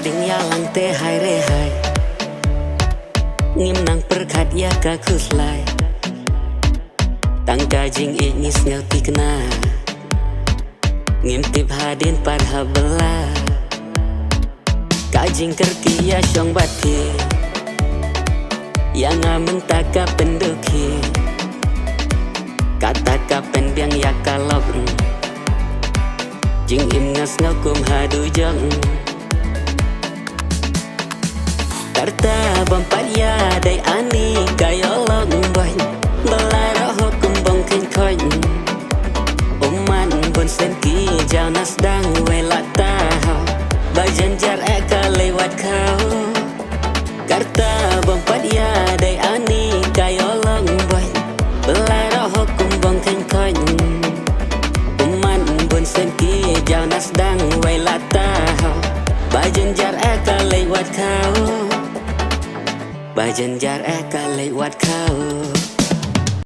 ding ya lang te hai re hai ngim nang perkhat ya ka khuslai tang ka jing e nis ngau tikna ngim tip hadin par habla ka jing kerti ya syong bati yang amen taka pendoki kata ka pendiang ya kalop jing im ngas ngau kum hadu jong Karta bampat ya day ani kayolong boy Belara hukum bongkin koin Uman bun senki jau nasdang welak tahu Bajanjar eka lewat kau Karta bampat ya day ani kayolong boy Belara hukum bongkin koin Uman bun senki jau nasdang welak tahu Bajanjar eka lewat kau Bajanjar eka lewat kau